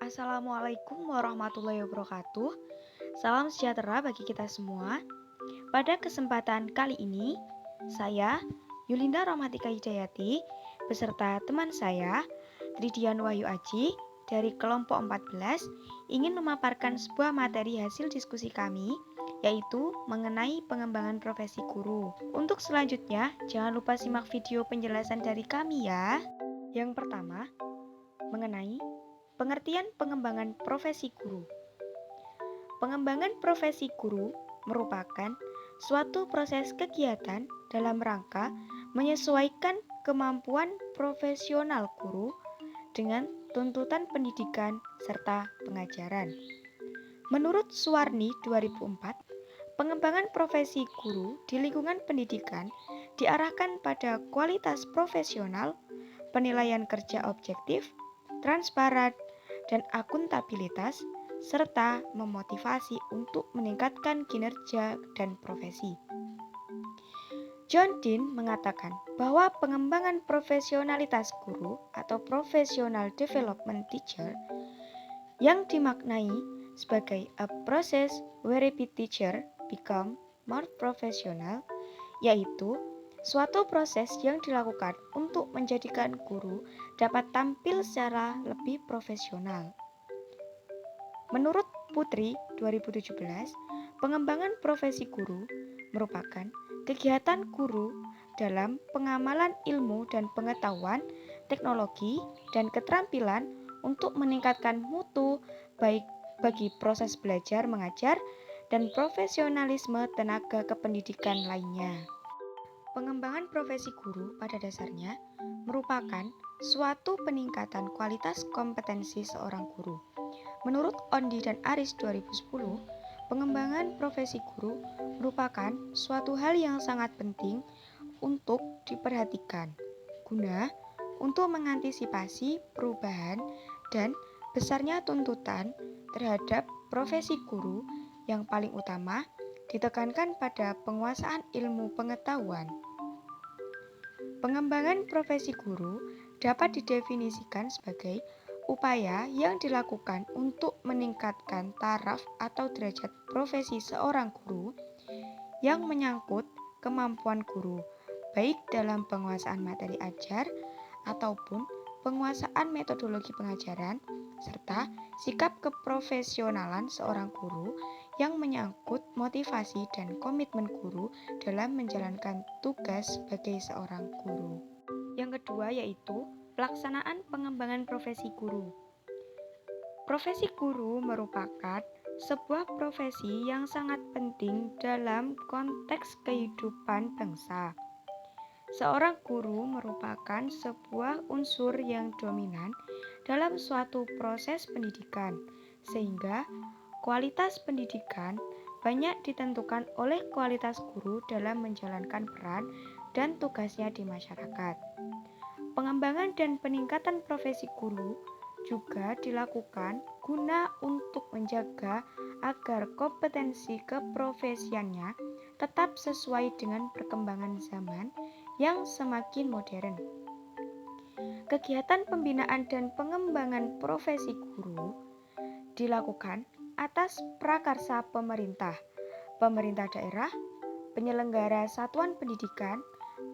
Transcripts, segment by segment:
Assalamualaikum warahmatullahi wabarakatuh. Salam sejahtera bagi kita semua. Pada kesempatan kali ini, saya Yulinda Rahmatika Hidayati beserta teman saya Tridian Wahyu Aji dari kelompok 14 ingin memaparkan sebuah materi hasil diskusi kami, yaitu mengenai pengembangan profesi guru. Untuk selanjutnya, jangan lupa simak video penjelasan dari kami ya. Yang pertama, mengenai pengertian pengembangan profesi guru. Pengembangan profesi guru merupakan suatu proses kegiatan dalam rangka menyesuaikan kemampuan profesional guru dengan tuntutan pendidikan serta pengajaran. Menurut Suwarni 2004, pengembangan profesi guru di lingkungan pendidikan diarahkan pada kualitas profesional, penilaian kerja objektif, transparan, dan akuntabilitas, serta memotivasi untuk meningkatkan kinerja dan profesi. John Dean mengatakan bahwa pengembangan profesionalitas guru atau professional development teacher yang dimaknai sebagai a process whereby teacher become more professional, yaitu suatu proses yang dilakukan untuk menjadikan guru dapat tampil secara lebih profesional. Menurut Putri 2017, pengembangan profesi guru merupakan kegiatan guru dalam pengamalan ilmu dan pengetahuan, teknologi, dan keterampilan untuk meningkatkan mutu baik bagi proses belajar mengajar dan profesionalisme tenaga kependidikan lainnya. Pengembangan profesi guru pada dasarnya merupakan suatu peningkatan kualitas kompetensi seorang guru. Menurut Ondi dan Aris 2010, pengembangan profesi guru merupakan suatu hal yang sangat penting untuk diperhatikan guna untuk mengantisipasi perubahan dan besarnya tuntutan terhadap profesi guru yang paling utama ditekankan pada penguasaan ilmu pengetahuan. Pengembangan profesi guru dapat didefinisikan sebagai upaya yang dilakukan untuk meningkatkan taraf atau derajat profesi seorang guru yang menyangkut kemampuan guru, baik dalam penguasaan materi ajar ataupun penguasaan metodologi pengajaran, serta sikap keprofesionalan seorang guru yang menyangkut motivasi dan komitmen guru dalam menjalankan tugas sebagai seorang guru. Yang kedua yaitu pelaksanaan pengembangan profesi guru. Profesi guru merupakan sebuah profesi yang sangat penting dalam konteks kehidupan bangsa. Seorang guru merupakan sebuah unsur yang dominan dalam suatu proses pendidikan, sehingga kualitas pendidikan banyak ditentukan oleh kualitas guru dalam menjalankan peran dan tugasnya di masyarakat. Pengembangan dan peningkatan profesi guru juga dilakukan guna untuk menjaga agar kompetensi keprofesiannya tetap sesuai dengan perkembangan zaman yang semakin modern. Kegiatan pembinaan dan pengembangan profesi guru dilakukan atas prakarsa pemerintah, pemerintah daerah, penyelenggara satuan pendidikan,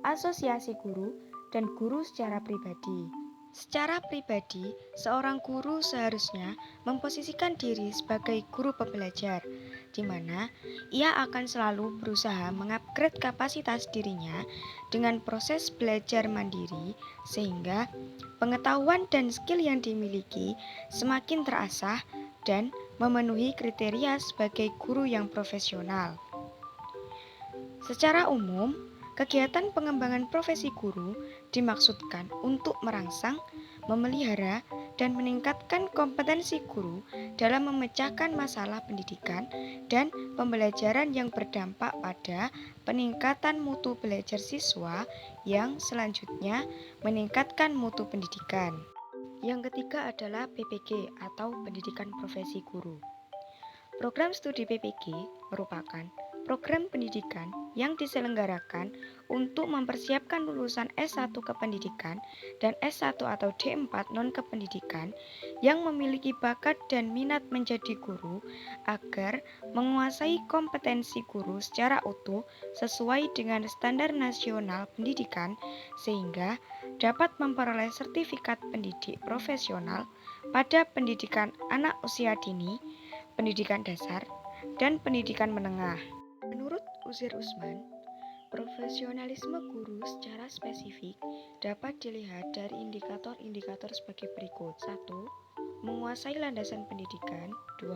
asosiasi guru, dan guru secara pribadi. Secara pribadi, seorang guru seharusnya memposisikan diri sebagai guru pembelajar, di mana ia akan selalu berusaha mengupgrade kapasitas dirinya dengan proses belajar mandiri, sehingga pengetahuan dan skill yang dimiliki semakin terasah dan memenuhi kriteria sebagai guru yang profesional. Secara umum, kegiatan pengembangan profesi guru dimaksudkan untuk merangsang, memelihara, dan meningkatkan kompetensi guru dalam memecahkan masalah pendidikan dan pembelajaran yang berdampak pada peningkatan mutu belajar siswa yang selanjutnya meningkatkan mutu pendidikan. Yang ketiga adalah PPG atau Pendidikan Profesi Guru. Program studi PPG merupakan program pendidikan yang diselenggarakan untuk mempersiapkan lulusan S1 kependidikan dan S1 atau D4 non-kependidikan yang memiliki bakat dan minat menjadi guru agar menguasai kompetensi guru secara utuh sesuai dengan standar nasional pendidikan sehingga dapat memperoleh sertifikat pendidik profesional pada pendidikan anak usia dini, pendidikan dasar, dan pendidikan menengah. Menurut Uzair Usman, profesionalisme guru secara spesifik dapat dilihat dari indikator-indikator sebagai berikut. 1. Menguasai landasan pendidikan. 2.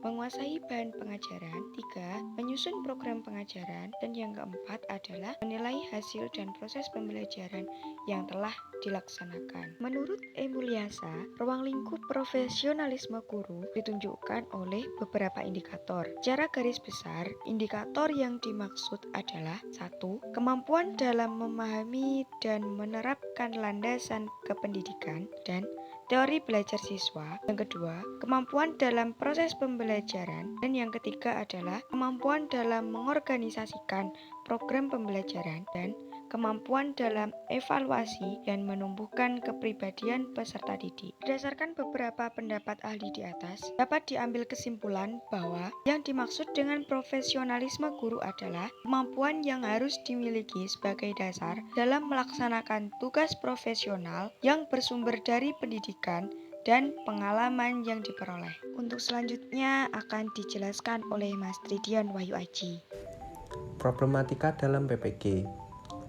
Menguasai bahan pengajaran. 3. Menyusun program pengajaran. Dan yang keempat adalah menilai hasil dan proses pembelajaran yang telah dilaksanakan. Menurut Emuliasa, ruang lingkup profesionalisme guru ditunjukkan oleh beberapa indikator. Secara garis besar, indikator yang dimaksud adalah 1. Kemampuan dalam memahami dan menerapkan landasan kependidikan dan teori belajar siswa. Yang kedua, kemampuan dalam proses pembelajaran. Dan yang ketiga adalah kemampuan dalam mengorganisasikan program pembelajaran dan kemampuan dalam evaluasi dan menumbuhkan kepribadian peserta didik. Berdasarkan beberapa pendapat ahli di atas, dapat diambil kesimpulan bahwa yang dimaksud dengan profesionalisme guru adalah kemampuan yang harus dimiliki sebagai dasar dalam melaksanakan tugas profesional yang bersumber dari pendidikan dan pengalaman yang diperoleh. Untuk selanjutnya akan dijelaskan oleh Mas Tridian Wahyu Aji. Problematika dalam PPG.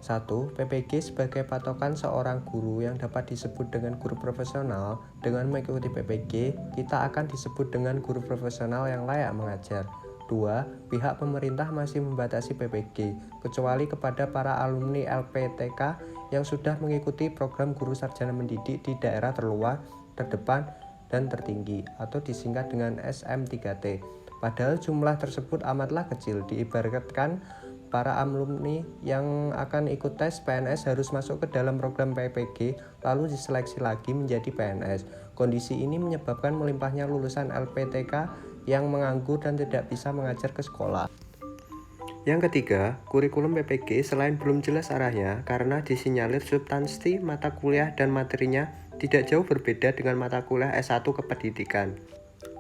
1. PPG sebagai patokan seorang guru yang dapat disebut dengan guru profesional. Dengan mengikuti PPG, kita akan disebut dengan guru profesional yang layak mengajar. 2. Pihak pemerintah masih membatasi PPG, kecuali kepada para alumni LPTK yang sudah mengikuti program guru sarjana mendidik di daerah terluar, terdepan, dan tertinggi, atau disingkat dengan SM3T. Padahal jumlah tersebut amatlah kecil, diibaratkan para alumni yang akan ikut tes PNS harus masuk ke dalam program PPG lalu diseleksi lagi menjadi PNS. Kondisi ini menyebabkan melimpahnya lulusan LPTK yang menganggur dan tidak bisa mengajar ke sekolah. Yang ketiga, kurikulum PPG selain belum jelas arahnya karena disinyalir substansi mata kuliah dan materinya tidak jauh berbeda dengan mata kuliah S1 kependidikan.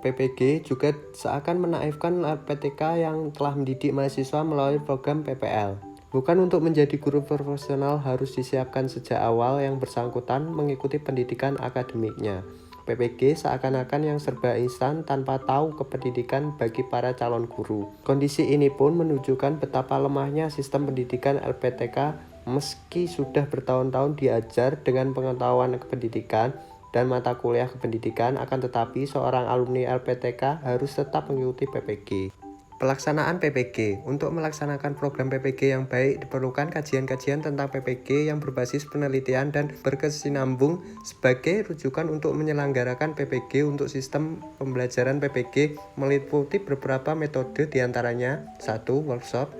PPG juga seakan menaifkan LPTK yang telah mendidik mahasiswa melalui program PPL. Bukan untuk menjadi guru profesional harus disiapkan sejak awal yang bersangkutan mengikuti pendidikan akademiknya. PPG seakan-akan yang serba instan tanpa tahu kependidikan bagi para calon guru. Kondisi ini pun menunjukkan betapa lemahnya sistem pendidikan LPTK meski sudah bertahun-tahun diajar dengan pengetahuan kependidikan dan mata kuliah kependidikan, akan tetapi seorang alumni LPTK harus tetap mengikuti PPG. Pelaksanaan PPG. Untuk melaksanakan program PPG yang baik diperlukan kajian-kajian tentang PPG yang berbasis penelitian dan berkesinambung sebagai rujukan untuk menyelenggarakan PPG untuk sistem pembelajaran PPG meliputi beberapa metode diantaranya 1. Workshop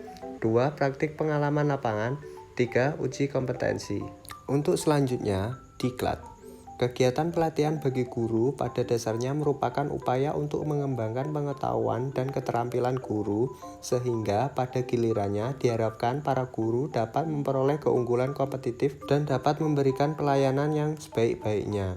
2. Praktik pengalaman lapangan 3. Uji kompetensi. Untuk selanjutnya, diklat. Kegiatan pelatihan bagi guru pada dasarnya merupakan upaya untuk mengembangkan pengetahuan dan keterampilan guru sehingga pada gilirannya diharapkan para guru dapat memperoleh keunggulan kompetitif dan dapat memberikan pelayanan yang sebaik-baiknya.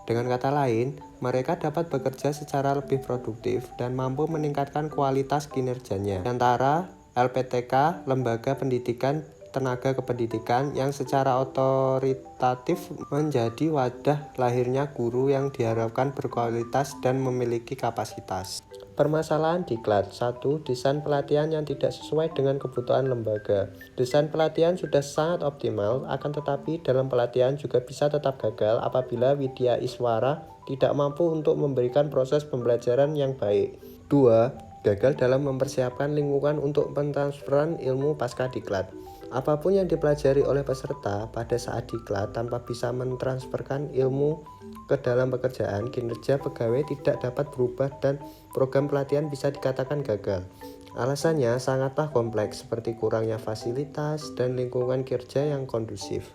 Dengan kata lain, mereka dapat bekerja secara lebih produktif dan mampu meningkatkan kualitas kinerjanya. Antara LPTK, lembaga pendidikan tenaga kependidikan yang secara otoritatif menjadi wadah lahirnya guru yang diharapkan berkualitas dan memiliki kapasitas. Permasalahan diklat. 1. Desain pelatihan yang tidak sesuai dengan kebutuhan lembaga. Desain pelatihan sudah sangat optimal, akan tetapi dalam pelatihan juga bisa tetap gagal apabila Widya Iswara tidak mampu untuk memberikan proses pembelajaran yang baik. 2. Gagal dalam mempersiapkan lingkungan untuk pentransferan ilmu pasca diklat. Apapun yang dipelajari oleh peserta pada saat diklat tanpa bisa mentransferkan ilmu ke dalam pekerjaan, kinerja pegawai tidak dapat berubah dan program pelatihan bisa dikatakan gagal. Alasannya sangatlah kompleks seperti kurangnya fasilitas dan lingkungan kerja yang kondusif.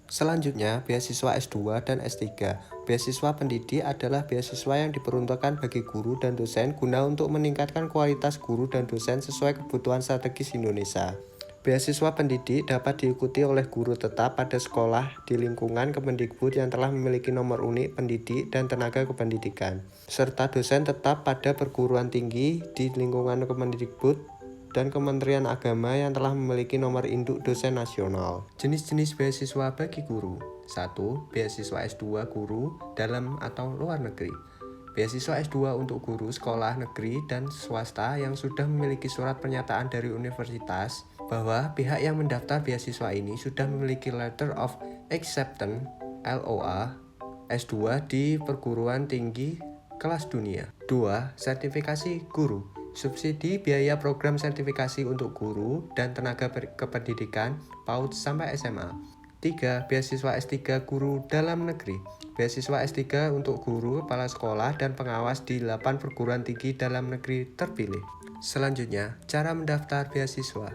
Selanjutnya, beasiswa S2 dan S3. Beasiswa pendidik adalah beasiswa yang diperuntukkan bagi guru dan dosen guna untuk meningkatkan kualitas guru dan dosen sesuai kebutuhan strategis Indonesia. Beasiswa pendidik dapat diikuti oleh guru tetap pada sekolah di lingkungan Kemendikbud yang telah memiliki nomor unik pendidik dan tenaga kependidikan, serta dosen tetap pada perguruan tinggi di lingkungan Kemendikbud dan Kementerian Agama yang telah memiliki nomor induk dosen nasional. Jenis-jenis beasiswa bagi guru. 1. Beasiswa S2 guru dalam atau luar negeri. Beasiswa S2 untuk guru sekolah negeri dan swasta yang sudah memiliki surat pernyataan dari universitas bahwa pihak yang mendaftar beasiswa ini sudah memiliki Letter of Acceptance (LOA) S2 di perguruan tinggi kelas dunia. 2. Sertifikasi guru. Subsidi biaya program sertifikasi untuk guru dan tenaga kependidikan PAUD sampai SMA. 3. Beasiswa S3 guru dalam negeri. Beasiswa S3 untuk guru, kepala sekolah, dan pengawas di 8 perguruan tinggi dalam negeri terpilih. Selanjutnya, cara mendaftar beasiswa.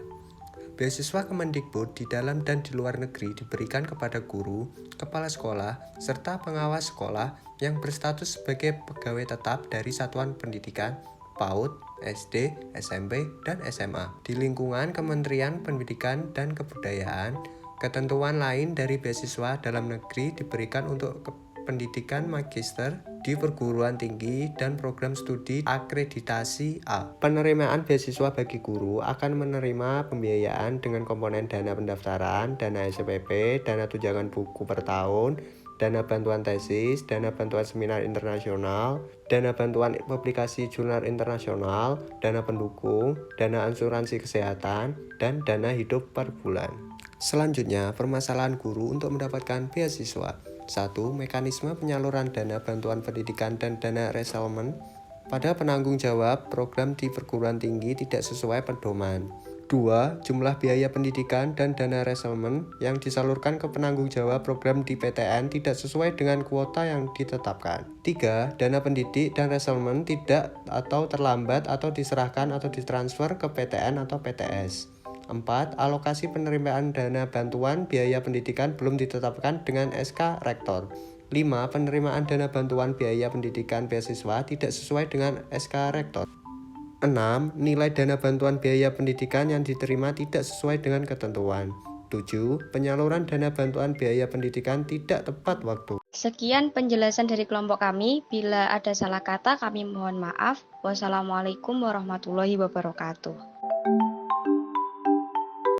Beasiswa Kemendikbud di dalam dan di luar negeri diberikan kepada guru, kepala sekolah, serta pengawas sekolah yang berstatus sebagai pegawai tetap dari satuan pendidikan, PAUD, SD, SMP, dan SMA di lingkungan Kementerian Pendidikan dan Kebudayaan. Ketentuan lain dari beasiswa dalam negeri diberikan untuk pendidikan magister di perguruan tinggi dan program studi akreditasi A. Penerimaan beasiswa bagi guru akan menerima pembiayaan dengan komponen dana pendaftaran, dana SPP, dana tunjangan buku per tahun, dana bantuan tesis, dana bantuan seminar internasional, dana bantuan publikasi jurnal internasional, dana pendukung, dana asuransi kesehatan, dan dana hidup per bulan. Selanjutnya, permasalahan guru untuk mendapatkan beasiswa. 1. Mekanisme penyaluran dana bantuan pendidikan dan dana resettlement pada penanggung jawab program di perguruan tinggi tidak sesuai pedoman. 2. Jumlah biaya pendidikan dan dana resettlement yang disalurkan ke penanggung jawab program di PTN tidak sesuai dengan kuota yang ditetapkan. 3. Dana pendidik dan resettlement tidak atau terlambat atau diserahkan atau ditransfer ke PTN atau PTS. 4. Alokasi penerimaan dana bantuan biaya pendidikan belum ditetapkan dengan SK Rektor. 5. Penerimaan dana bantuan biaya pendidikan beasiswa tidak sesuai dengan SK Rektor. 6. Nilai dana bantuan biaya pendidikan yang diterima tidak sesuai dengan ketentuan. 7. Penyaluran dana bantuan biaya pendidikan tidak tepat waktu. Sekian penjelasan dari kelompok kami. Bila ada salah kata, kami mohon maaf. Wassalamualaikum warahmatullahi wabarakatuh.